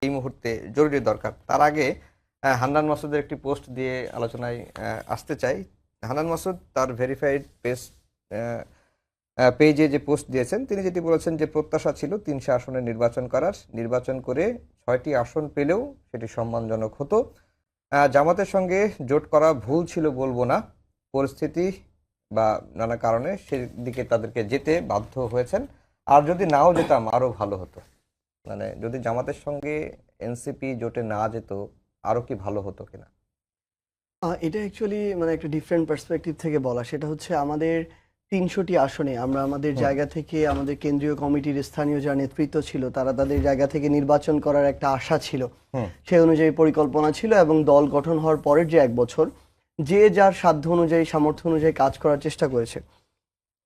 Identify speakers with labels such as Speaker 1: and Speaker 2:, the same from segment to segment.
Speaker 1: এই মুহূর্তে জরুরি দরকার। তার আগে হান্নান মাসুদের একটি পোস্ট দিয়ে আলোচনায় আসতে চাই। হান্নান মাসুদ তার ভেরিফাইড পেজে যে পোস্ট দিয়েছেন, তিনি যেটি বলেছেন যে প্রত্যাশা ছিল ৩০০ আসনে নির্বাচন করার, নির্বাচন করে ৬টি আসন পেলেও সেটি সম্মানজনক হতো। জামাতের সঙ্গে জোট করা ভুল ছিল বলবো না, পরিস্থিতি বা নানা কারণে সেদিকে তাদেরকে যেতে বাধ্য হয়েছেন। আর যদি নাও যেতাম আরো ভালো হতো। মানে যদি জামাতের সঙ্গে এনসিপি জোটে না যেত আরো কি ভালো হতো কিনা?
Speaker 2: এটা অ্যাকচুয়ালি মানে একটা ডিফারেন্ট পার্সপেক্টিভ থেকে বলা। সেটা হচ্ছে আমাদের ৩০০টি আসনে আমরা আমাদের জায়গা থেকে আমাদের কেন্দ্রীয় কমিটির স্থানীয় যারা নেতৃত্ব ছিল তারা তাদের জায়গা থেকে নির্বাচন করার একটা আশা ছিল, সেই অনুযায়ী পরিকল্পনা ছিল এবং দল গঠন হওয়ার পরের যে ১ বছর যে যার সাধ্য অনুযায়ী সামর্থ্য অনুযায়ী কাজ করার চেষ্টা করেছে।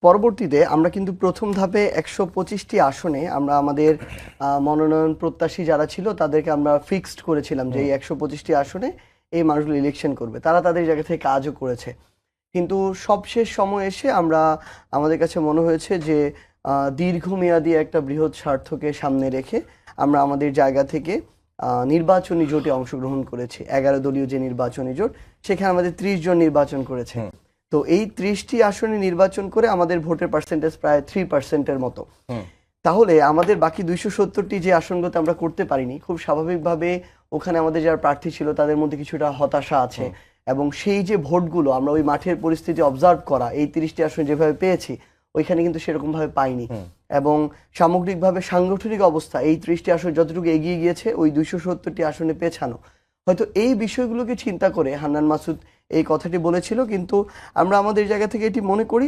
Speaker 2: পরবর্তীতে আমরা কিন্তু প্রথম ধাপে ১২৫টি আসনে আমরা আমাদের মনোনয়ন প্রত্যাশী যারা ছিল তাদেরকে আমরা ফিক্সড করেছিলাম যে এই ১২৫টি আসনে এই মানুষগুলো ইলেকশন করবে। তারা তাদের জায়গা থেকে কাজও করেছে, কিন্তু সবশেষ সময় এসে আমাদের কাছে মনে হয়েছে যে দীর্ঘমেয়াদী একটা বৃহৎ স্বার্থকে সামনে রেখে আমরা আমাদের জায়গা থেকে নির্বাচনী জোটে অংশগ্রহণ করেছি। ১১ দলীয় যে নির্বাচনী জোট, সেখানে আমাদের ৩০ জন নির্বাচন করেছে। তো এই ৩০টি আসনে নির্বাচন করে আমাদের ভোটের পার্সেন্টেজ প্রায় 3%-এর মতো। তাহলে আমাদের বাকি ২৭০টি যে আসনগুলোতে আমরা করতে পারিনি, খুব স্বাভাবিকভাবে ওখানে আমাদের যারা প্রার্থী ছিল তাদের মধ্যে কিছুটা হতাশা আছে এবং সেই যে ভোটগুলো আমরা ওই মাঠের পরিস্থিতি অবজার্ভ করা এই ৩০টি আসনে যেভাবে পেয়েছি ওইখানে কিন্তু সেরকম ভাবে পাইনি। এবং সামগ্রিকভাবে সাংগঠনিক অবস্থা এই ৩০টি আসন যতটুকু এগিয়ে গিয়েছে ওই ২৭০টি আসনে পেছানো। হয়তো এই বিষয়গুলোকে চিন্তা করে হান্নান মাসুদ এই কথাটি বলেছিল, কিন্তু আমরা আমাদের জায়গা থেকে এটি মনে করি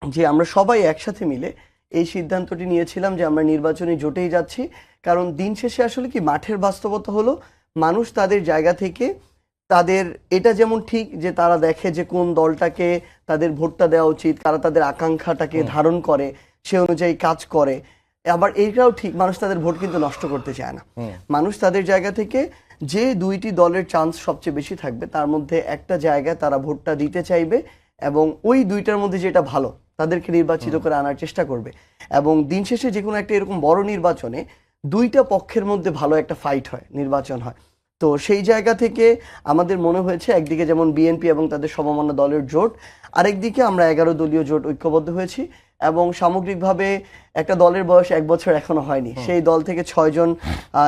Speaker 2: যে আমরা সবাই একসাথে মিলে এই সিদ্ধান্তটি নিয়েছিলাম যে আমরা নির্বাচনী জোটেই যাচ্ছি। কারণ দিন শেষে আসলে কি মাঠের বাস্তবতা হলো মানুষ তাদের জায়গা থেকে তাদের এটা যেমন ঠিক যে তারা দেখে যে কোন দলটাকে তাদের ভোটটা দেওয়া উচিত, তারা তাদের আকাঙ্ক্ষাটাকে ধারণ করে সে অনুযায়ী কাজ করে। আবার এইটাও ঠিক মানুষ তাদের ভোট কিন্তু নষ্ট করতে চায় না। মানুষ তাদের জায়গা থেকে যে দুইটি দলের চান্স সবচেয়ে বেশি থাকবে তার মধ্যে একটা জায়গায় তারা ভোটটা দিতে চাইবে এবং ওই দুইটার মধ্যে যেটা ভালো তাদেরকে নির্বাচিত করে আনার চেষ্টা করবে। এবং দিন শেষে যে কোনো একটা এরকম বড় নির্বাচনে দুইটা পক্ষের মধ্যে ভালো একটা ফাইট হয়, নির্বাচন হয়। তো সেই জায়গা থেকে আমাদের মনে হয়েছে একদিকে যেমন বিএনপি এবং তাদের সমমনা দলের জোট, আরেকদিকে আমরা ১১ দলীয় জোট ঐক্যবদ্ধ হয়েছি এবং সামগ্রিকভাবে একটা দলের বয়স ১ বছর এখনো হয়নি, সেই দল থেকে ৬ জন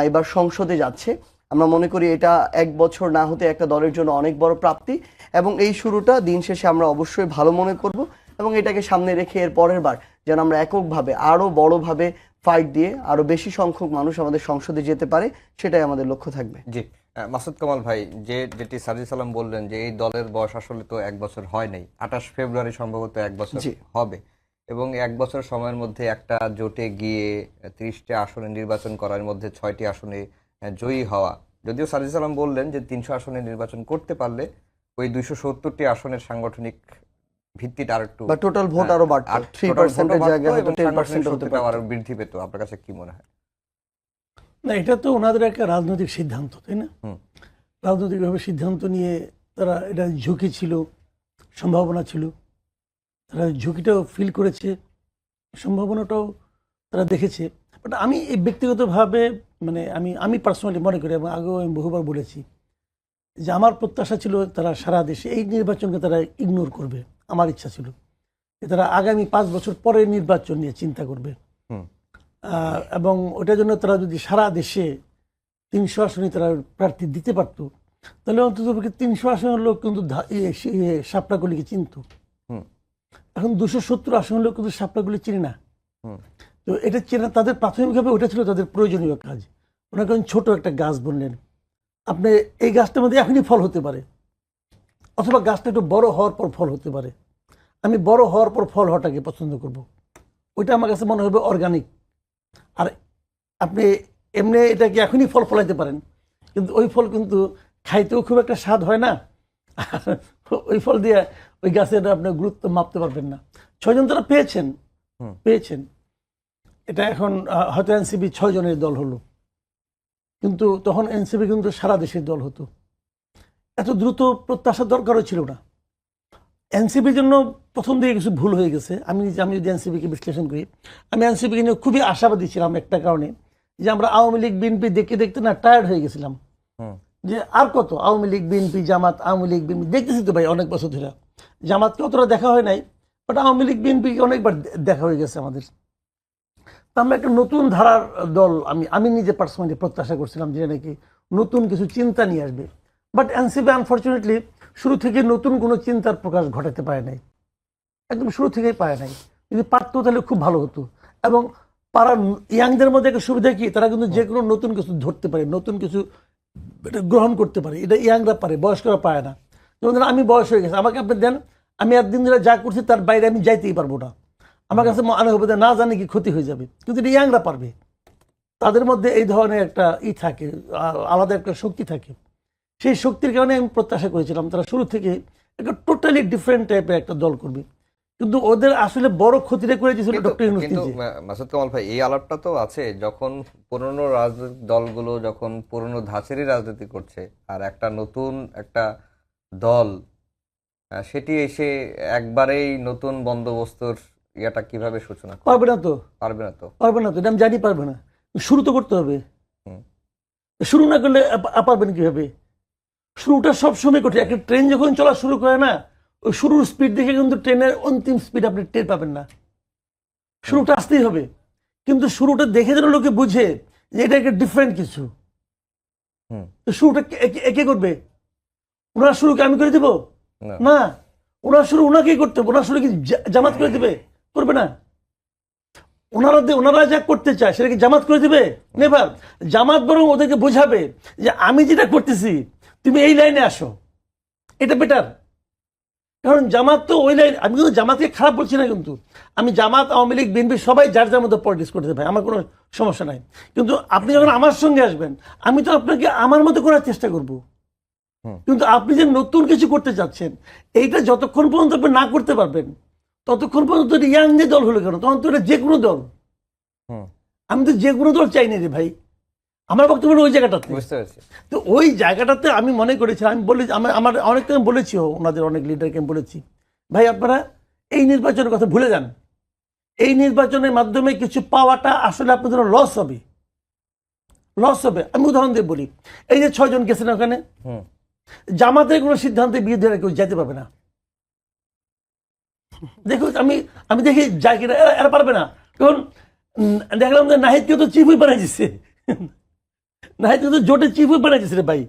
Speaker 2: এবার সংসদে যাচ্ছে। আমরা মনে করি এটা ১ বছর না হতে একটা দলের জন্য অনেক বড় প্রাপ্তি এবং এই শুরুটা দিন শেষে আমরা অবশ্যই ভালো মনে করব এবং এটাকে সামনে রেখে এর পরের বার যেন আমরা এককভাবে আরো বড়ভাবে ফাইট দিয়ে আরো বেশি সংখ্যক মানুষ আমাদের সংসদে যেতে পারে, সেটাই আমাদের লক্ষ্য থাকবে।
Speaker 1: জি, মাসুদ কামাল ভাই, যেটি সাজিদ সালাম বললেন যে এই দলের বয়স আসলে তো ১ বছর হয় নাই, ২৮ ফেব্রুয়ারি সম্ভবত ১ বছর হবে এবং ১ বছর সময়ের মধ্যে একটা জোটে গিয়ে ৩০টি আসনে নির্বাচন করার মধ্যে ৬টি আসনে জয়ী হওয়া। যদিও সাজিদ সালাম বললেন যে ৩০০ আসনে নির্বাচন করতে পারলে ওই ২৭০টি আসনের সাংগঠনিক ভিত্তিটা আরেকটু
Speaker 2: বা টোটাল ভোট আরো বাড়তো, 3% এর জায়গায় হয়তো 10% হতে পারতো,
Speaker 1: আরো বৃদ্ধি পেত। আপনার কাছে কি মনে হয়?
Speaker 3: না, এটা তো ওনাদের একটা রাজনৈতিক সিদ্ধান্ত, তাই না? রাজনৈতিকভাবে সিদ্ধান্ত নিয়ে তারা এটা ঝুঁকি ছিল, সম্ভাবনা ছিল, তারা ঝুঁকিটাও ফিল করেছে, সম্ভাবনাটাও তারা দেখেছে। বাট আমি এই ব্যক্তিগতভাবে মানে আমি পার্সোনালি মনে করি এবং আগেও আমি বহুবার বলেছি যে আমার প্রত্যাশা ছিল তারা সারা দেশে এই নির্বাচনকে তারা ইগনোর করবে। আমার ইচ্ছা ছিল যে তারা আগামী ৫ বছর পরে নির্বাচন নিয়ে চিন্তা করবে এবং ওটার জন্য তারা যদি সারা দেশে ৩০০ আসনে তারা প্রার্থী দিতে পারতো তাহলে অন্তত ৩০০ আসনের লোক কিন্তু শাপলাগুলিকে চিনত। এখন ২৭০ আসনের লোক কিন্তু শাপলাগুলি চিনি না। তো এটা চেনা তাদের প্রাথমিকভাবে ওটা ছিল তাদের প্রয়োজনীয় কাজ। ওনাকে ছোট একটা গাছ বললেন, আপনি এই গাছটার মধ্যে এখনই ফল হতে পারে অথবা গাছটা একটু বড় হওয়ার পর ফল হতে পারে। আমি বড় হওয়ার পর ফল হওয়াটাকে পছন্দ করব, ওইটা আমার কাছে মনে হবে অর্গানিক। আর আপনি এমনি এটাকে এখনই ফল ফলাইতে পারেন, কিন্তু ওই ফল কিন্তু খাইতেও খুব একটা স্বাদ হয় না, ওই ফল দিয়ে ওই গাছের আপনার গুরুত্ব মাপতে পারবেন না। ৬ জন তারা পেয়েছেন। এটা এখন হয়তো এনসিপি ৬ জনের দল হলো, কিন্তু তখন এনসিপি কিন্তু সারা দেশের দল হতো। এত দ্রুত প্রত্যাশার দরকারও ছিল না। এনসিপির জন্য প্রথম দিকে কিছু ভুল হয়ে গেছে। আমি যদি এনসিপিকে বিশ্লেষণ করি, আমি এনসিপিকে নিয়ে খুবই আশাবাদী ছিলাম একটা কারণে, যে আমরা আওয়ামী লীগ বিএনপি দেখতে দেখতে না টায়ার্ড হয়ে গেছিলাম,
Speaker 1: হুম
Speaker 3: যে আর কত আওয়ামী লীগ বিএনপি জামাত, আওয়ামী লীগ বিএনপি দেখতেছি তো ভাই অনেক বছর ধরে। জামাতকে অতটা দেখা হয় নাই, বাট আওয়ামী লীগ বিএনপি অনেকবার দেখা হয়ে গেছে আমাদের। তো আমরা একটা নতুন ধারার দল, আমি নিজে পার্সোনালি প্রত্যাশা করছিলাম যে নাকি নতুন কিছু চিন্তা নিয়ে আসবে, বাট এনসিপি আনফর্চুনেটলি শুরু থেকে নতুন কোনো চিন্তার প্রকাশ ঘটাতে পারে নাই, একদম শুরু থেকেই পারে নাই। যদি পারতো তাহলে খুব ভালো হতো। এবং পাড়ার ইয়াংদের মধ্যে একটা সুবিধা কি, তারা কিন্তু যে কোনো নতুন কিছু ধরতে পারে, নতুন কিছু এটা গ্রহণ করতে পারে, এটা ইয়াংরা পারে, বয়স্করা পায় না। যেমন ধরেন আমি বয়স হয়ে গেছে, আমাকে আপনি দেন, আমি একদিন ধরে যা করছি তার বাইরে আমি যাইতেই পারবো না, আমার কাছে মনে হবে না জানি কি ক্ষতি হয়ে যাবে, কিন্তু এটা ইয়াংরা পারবে। তাদের মধ্যে এই ধরনের একটা থাকে, আলাদা একটা শক্তি থাকে। সেই শক্তির কারণে আমি প্রত্যাশা করেছিলাম তারা শুরু থেকে একটা টোটালি ডিফারেন্ট টাইপের একটা দল করবে, কিন্তু ওদের আসলে বড় ক্ষতিটা করে দিয়েছিল ডক্টর ইউনূস
Speaker 1: কিন্তু
Speaker 3: নিজে।
Speaker 1: মাসুদ কামাল ভাই, এই আলাপটা তো আছে যখন পুরনো রাজনৈতিক দলগুলো যখন পুরনো ধাঁচেরই রাজনীতি করছে, আর একটা নতুন একটা দল সেটি এসে একবারেই নতুন বন্দোবস্তর ইয়াটা কিভাবে সূচনা করবে?
Speaker 3: পারবে না তো,
Speaker 1: পারবে না তো।
Speaker 3: পারবে না তো, এটা আমি জানি পারবে না। শুরু তো করতে হবে,
Speaker 1: হুম
Speaker 3: শুরু না করলে পারবেন কিভাবে? শুরুটা সবসময় কঠিন। একটা ট্রেন যখন চলা শুরু করে না, ওই শুরুর স্পিড দেখে কিন্তু ট্রেনের অন্তিম স্পিড আপনি টের পাবেন না। শুরুটা আসতেই হবে, কিন্তু শুরুটা দেখে যেন লোকে বুঝে যে এটা একটা ডিফারেন্ট কিছু।
Speaker 1: হুম
Speaker 3: তো শুরুটা কে করবে? ওনার শুরুকে আমি করে দিব
Speaker 1: না
Speaker 3: না, ওনার শুরু ওনাকেই করতে হবে। ওনার শুরু কি জামাত করে দিবে? করবে না। ওনারা যা করতে চায় সেটা কি জামাত করে দিবে? নেভার। জামাত বরং ওদেরকে বোঝাবে যে আমি যেটা করতেছি তুমি এই লাইনে আসো, এটা বেটার। কারণ জামাত তো ওই লাইন, আমি কিন্তু জামাতকে খারাপ বলছি না, কিন্তু আমি জামাত, আওয়ামী লীগ, বিএনপি সবাই যার যার মধ্যে পলিটিক্স করতে ভাই, আমার কোনো সমস্যা নাই। কিন্তু আপনি যখন আমার সঙ্গে আসবেন, আমি তো আপনাকে আমার মতো করার চেষ্টা করব।
Speaker 1: হুম
Speaker 3: কিন্তু আপনি যে নতুন কিছু করতে চাচ্ছেন, এইটা যতক্ষণ পর্যন্ত আপনি না করতে পারবেন ততক্ষণ পর্যন্ত ইয়াং যে দল হলো কেন, তখন তো এটা যে কোনো দল।
Speaker 1: হুম
Speaker 3: আমি তো যে কোনো দল চাই না রে ভাই, আমার বক্তব্য হলো ওই জায়গাটাতে।
Speaker 1: বুঝতে পারছি।
Speaker 3: তো ওই জায়গাটাতে আমি মনে করেছি, আমি বলি আমার অনেককে আমি বলেছি, ওনাদের অনেক লিডারকে আমি বলেছি, ভাই আপনারা এই নির্বাচনের কথা ভুলে যান। এই নির্বাচনের মাধ্যমে কিছু পাওয়াটা আসলে আপনাদের লস হবে, লস হবে। আমি উদাহরণ দিয়ে বলি, এই যে 6 জন গেছেন ওখানে,
Speaker 1: হুম
Speaker 3: জামাতের কোনো সিদ্ধান্তের বিরুদ্ধে কেউ যেতে পারবে না। দেখুন আমি দেখি যাই কিনা, এরা পারবে না। কারণ দেখলাম যে নাহিদকে তো চিফ হুইপ বানাই দিচ্ছে, নাহিদকে তো জোটের চিফ হুইপ বানাই দিচ্ছে রে ভাই।